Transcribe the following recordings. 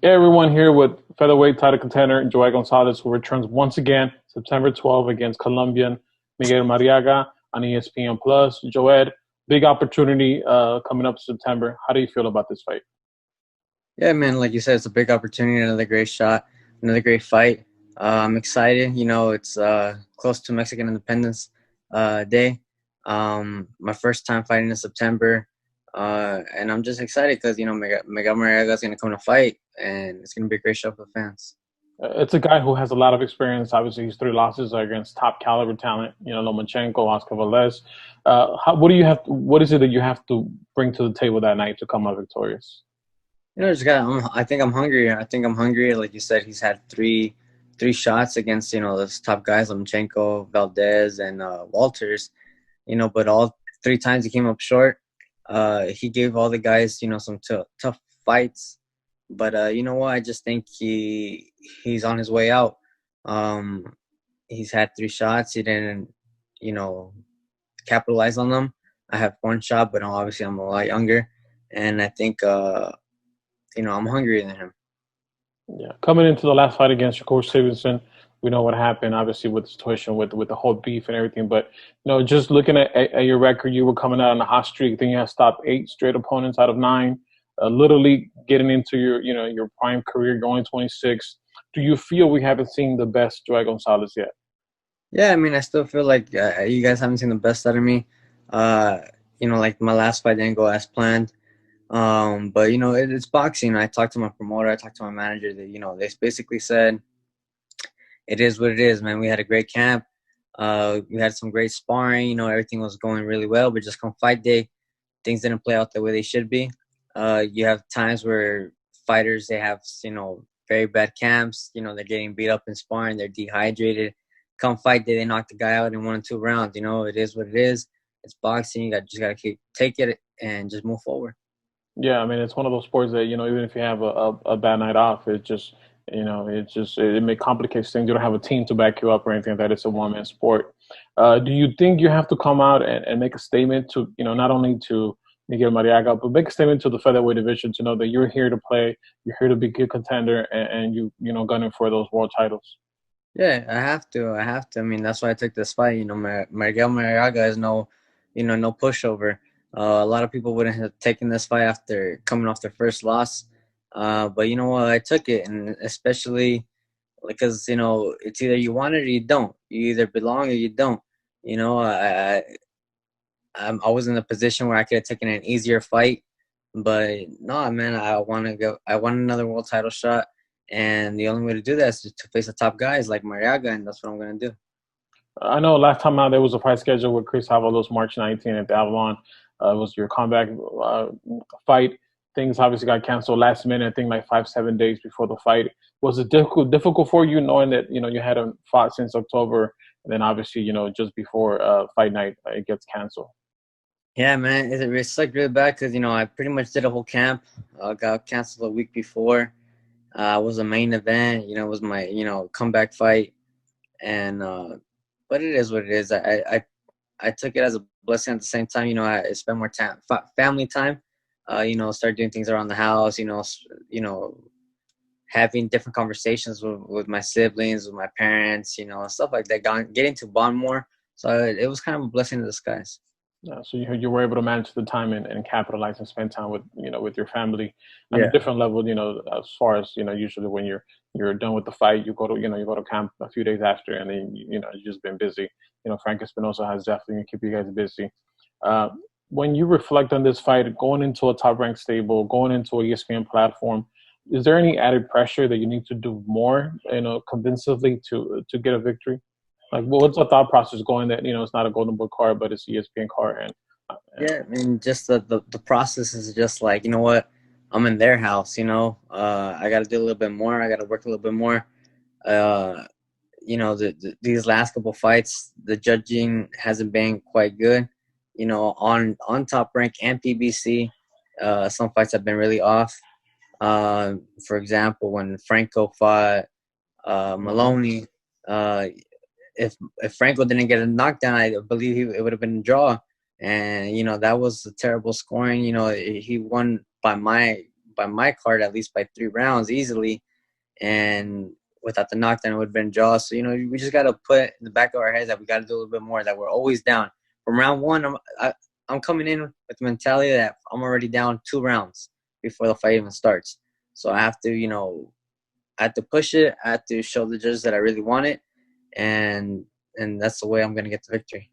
Hey everyone, here with featherweight title contender Joet Gonzalez, who returns once again September 12th against Colombian Miguel Marriaga on ESPN Plus. Joet, big opportunity coming up in September. How do you feel about this fight? Yeah, man, like you said, it's a big opportunity, another great shot, another great fight. I'm excited. It's close to Mexican Independence Day. My first time fighting in September. And I'm just excited because, Miguel Marriaga is going to come to fight, and it's going to be a great show for the fans. It's a guy who has a lot of experience. Obviously, his three losses are against top caliber talent. Lomachenko, Oscar Velez. What do you have? What is it that you have to bring to the table that night to come out victorious? I think I'm hungry. I think I'm hungry. Like you said, he's had three shots against, those top guys, Lomachenko, Valdez, and Walters. But all three times he came up short. He gave all the guys, some tough fights. But you know what? I just think he's on his way out. Um, he's had three shots. He didn't, you know, capitalize on them. I have one shot, but obviously I'm a lot younger, and I think I'm hungrier than him. Yeah, coming into the last fight against Shakur Stevenson, we know what happened. Obviously, with the situation, with the whole beef and everything. But just looking at your record, you were coming out on a hot streak. Then you have stopped eight straight opponents out of nine. Literally getting into your prime career, going 26. Do you feel we haven't seen the best Joet Gonzalez yet? Yeah, I mean, I still feel like you guys haven't seen the best out of me. Uh, like my last fight didn't go as planned. But it's boxing. I talked to my promoter, I talked to my manager. That they basically said it is what it is, man. We had a great camp. We had some great sparring. Everything was going really well. But just come fight day, things didn't play out the way they should be. You have times where fighters they have very bad camps. They're getting beat up in sparring. They're dehydrated. Come fight day, they knock the guy out in 1 or 2 rounds. It is what it is. It's boxing. Just gotta keep take it and just move forward. Yeah, I mean, it's one of those sports that even if you have a bad night off, it may complicates things. You don't have a team to back you up or anything like that. It's a one man sport. Do you think you have to come out and make a statement to not only to Miguel Mariaga, but make a statement to the featherweight division to know that you're here to play, you're here to be a good contender, and gunning for those world titles? Yeah, I have to. I have to. I mean, that's why I took this fight. Miguel Marriaga is no pushover. A lot of people wouldn't have taken this fight after coming off their first loss. But you know what? I took it, and especially because it's either you want it or you don't. You either belong or you don't. You know, I was in a position where I could have taken an easier fight, but no, man, I want to go. I want another world title shot, and the only way to do that is to face the top guys like Marriaga, and that's what I'm gonna do. I know last time out there was a fight schedule with Chris Avalos March 19th at the Avalon. It was your comeback fight. Things obviously got canceled last minute. I think like 5 7 days before the fight. Was it difficult for you knowing that you hadn't fought since October, and then obviously just before fight night it gets canceled? Yeah, man, it's like really bad because I pretty much did a whole camp. Got canceled a week before. It was a main event. It was my comeback fight, and but it is what it is. I took it as a blessing at the same time. I spent more time, family time. Start doing things around the house. Having different conversations with my siblings, with my parents. Stuff like that. Getting to bond more. So it was kind of a blessing in disguise. So you were able to manage the time and capitalize and spend time with with your family on a Yeah. different level. As far as usually when you're done with the fight, you go to camp a few days after, and then you've just been busy. Frank Espinosa has definitely keep you guys busy. Uh, when you reflect on this fight, going into a top ranked stable, going into a ESPN platform, is there any added pressure that you need to do more, convincingly to get a victory? Like, what's the thought process going that it's not a Golden Boy card, but it's ESPN card, and Yeah, I mean, just the process is just like, what, I'm in their house, I got to do a little bit more. I got to work a little bit more. Uh, these last couple fights, the judging hasn't been quite good. On Top Rank and PBC, some fights have been really off. For example, when Franco fought Maloney, uh, if Franco didn't get a knockdown, I believe it would have been a draw. And that was a terrible scoring. He won by my card at least by 3 rounds easily, and without the knockdown, it would have been a draw. So we just got to put in the back of our heads that we got to do a little bit more. That we're always down from round one. I'm coming in with the mentality that I'm already down 2 rounds before the fight even starts. So I have to, I have to push it. I have to show the judges that I really want it, and that's the way I'm gonna get the victory.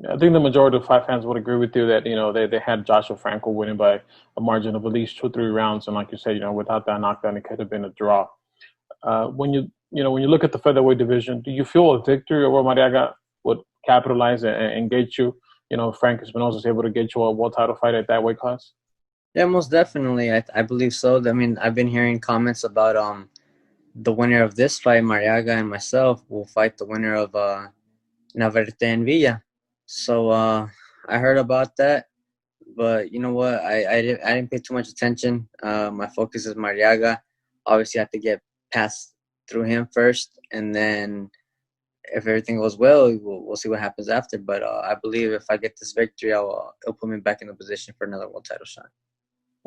I think the majority of fight fans would agree with you that they had Joshua Franco winning by a margin of at least 2 3 rounds, and like you said, without that knockdown, it could have been a draw. When you look at the featherweight division, do you feel a victory over Marriaga would capitalize and get you? Frank Espinosa is able to get you a world title fight at that weight class. Yeah, most definitely. I believe so. I mean, I've been hearing comments about the winner of this fight, Marriaga, and myself will fight the winner of Navarrete and Villa. So I heard about that, but you know what? I didn't pay too much attention. My focus is Marriaga. Obviously, I have to get past through him first, and then if everything goes well, we'll see what happens after. But I believe if I get this victory, it'll put me back in the position for another world title shot.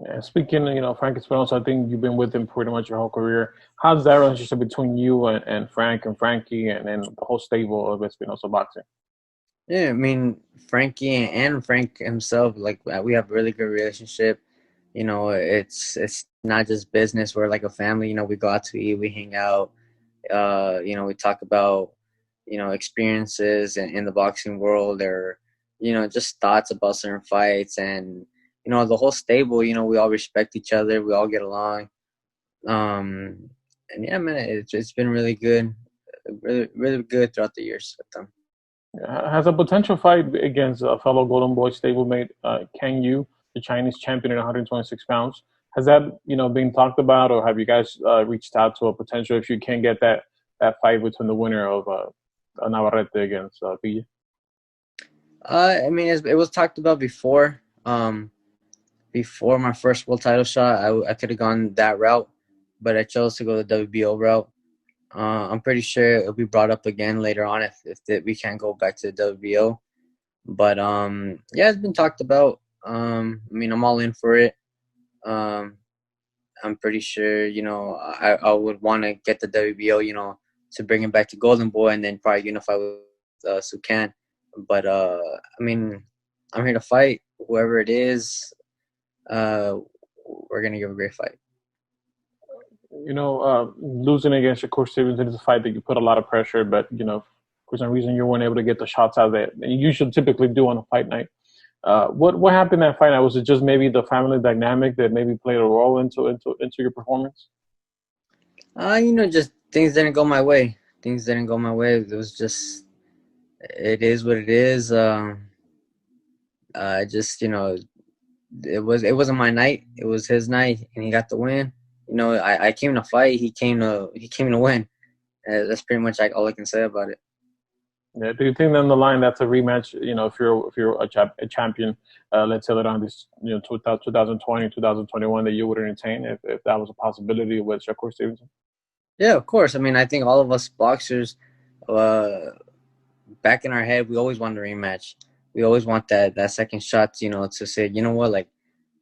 Yeah, speaking, Frank Espinosa, I think you've been with him pretty much your whole career. How's that relationship between you and Frank and Frankie and then the whole stable of Espinosa boxing? Yeah, I mean Frankie and Frank himself, like we have a really good relationship. It's not just business. We're like a family. We go out to eat, we hang out. We talk about experiences in the boxing world, or just thoughts about certain fights, and the whole stable. We all respect each other. We all get along. And yeah, man, it's been really good, really really good throughout the years with them. Has a potential fight against a fellow Golden Boy stablemate, Kang Yu, the Chinese champion at 126 pounds, has that been talked about, or have you guys reached out to a potential if you can get that fight between the winner of Navarrete against Villa? I mean, it was talked about before. Before my first world title shot, I could have gone that route, but I chose to go the WBO route. I'm pretty sure it'll be brought up again later on if we can't go back to the WBO. But yeah, it's been talked about. I mean, I'm all in for it. Um, I'm pretty sure I would want to get the WBO, to bring him back to Golden Boy and then probably unify with Sukan. But I mean, I'm here to fight whoever it is. Uh, we're gonna give a great fight. Losing against Shakur Stevenson is a fight that you put a lot of pressure, but for some reason you weren't able to get the shots out that you should typically do on a fight night. What happened that fight night? Was it just maybe the family dynamic that maybe played a role into your performance? Just things didn't go my way. Things didn't go my way. It was just, it is what it is. I just, it wasn't my night. It was his night, and he got the win. I came to fight. He came to win. That's pretty much like all I can say about it. Yeah, do you think down the line that's a rematch? If you're a champion, let's say around this 2020, 2021, that you would entertain if that was a possibility with Shakur Stevenson? Yeah, of course. I mean, I think all of us boxers, uh, back in our head, we always want a rematch. We always want that second shot, to say, you know what, like,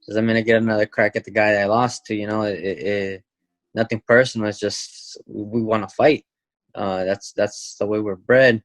because I'm gonna get another crack at the guy that I lost to. Nothing personal. It's just we want to fight. That's the way we're bred.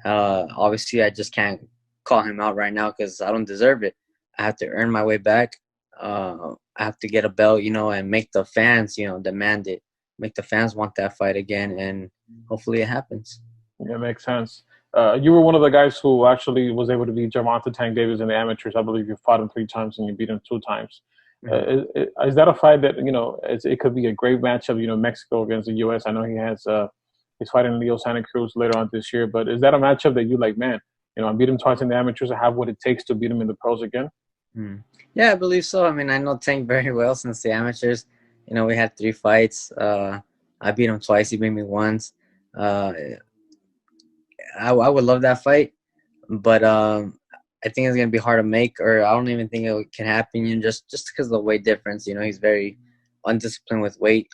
Obviously, I just can't call him out right now because I don't deserve it. I have to earn my way back. I have to get a belt, and make the fans, demand it. Make the fans want that fight again, and hopefully it happens. Yeah, makes sense. You were one of the guys who actually was able to beat Gervonta Tank Davis in the amateurs. I believe you fought him 3 times and you beat him 2 times. Mhm. Is that a fight that it could be a great matchup? Mexico against the U.S. I know he's fighting Leo Santa Cruz later on this year, but is that a matchup that you like? Man, I beat him twice in the amateurs. I have what it takes to beat him in the pros again. Mm. Yeah, I believe so. I mean, I know Tank very well since the amateurs. We had 3 fights. I beat him twice. He beat me once. Uh, I would love that fight, but I think it's gonna be hard to make, or I don't even think it can happen. Just because of the weight difference. He's very undisciplined with weight.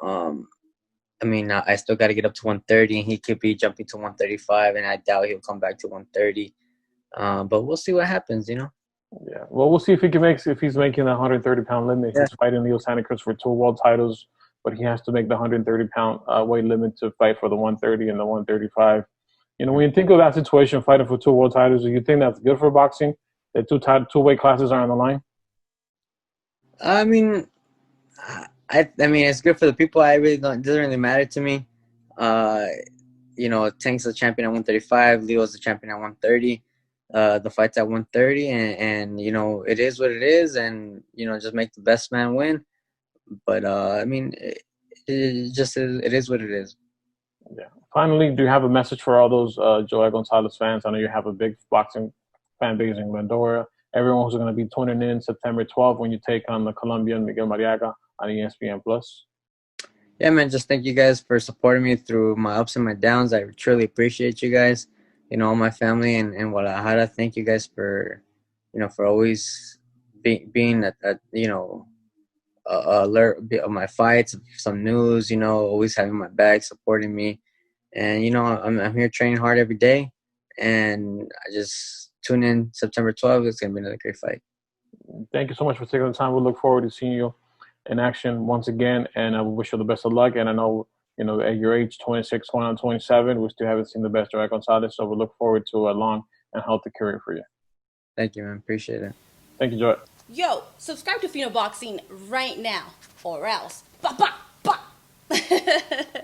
Um, I mean, I still got to get up to 130, and he could be jumping to 135, and I doubt he'll come back to 130. But we'll see what happens. Yeah. Well, we'll see if he can make if he's making the 130-pound limit. Yeah. He's fighting Leo Santa Cruz for two world titles, but he has to make the 130-pound weight limit to fight for the 130 and the 135. When you think of that situation, fighting for two world titles, do you think that's good for boxing? That two weight classes are on the line. I mean, I mean, it's good for the people. I really don't. It doesn't really matter to me. Uh, Tank's the champion at 135. Leo's the champion at 130. The fight's at 130, and it is what it is, and just make the best man win. But I mean, it just is, it is what it is. Yeah. Finally, do you have a message for all those Joet Gonzalez fans? I know you have a big boxing fan base in Glendora. Everyone who's going to be tuning in September 12th when you take on the Colombian Miguel Marriaga on ESPN Plus. Yeah, man. Just thank you guys for supporting me through my ups and my downs. I truly appreciate you guys. All my family and Guadalajara. Thank you guys for, for always being at alert of my fights, some news. Always having my back, supporting me, and I'm here training hard every day, and I just tune in September 12th. It's gonna be another great fight. Thank you so much for taking the time. We look forward to seeing you in action once again, and I wish you the best of luck. And I know, at your age, 26, going on 27, we still haven't seen the best Joet Gonzalez, so we look forward to a long and healthy career for you. Thank you, man. Appreciate it. Thank you, Joet. Yo, subscribe to Phenoboxing right now, or else. Bah, bah, bah.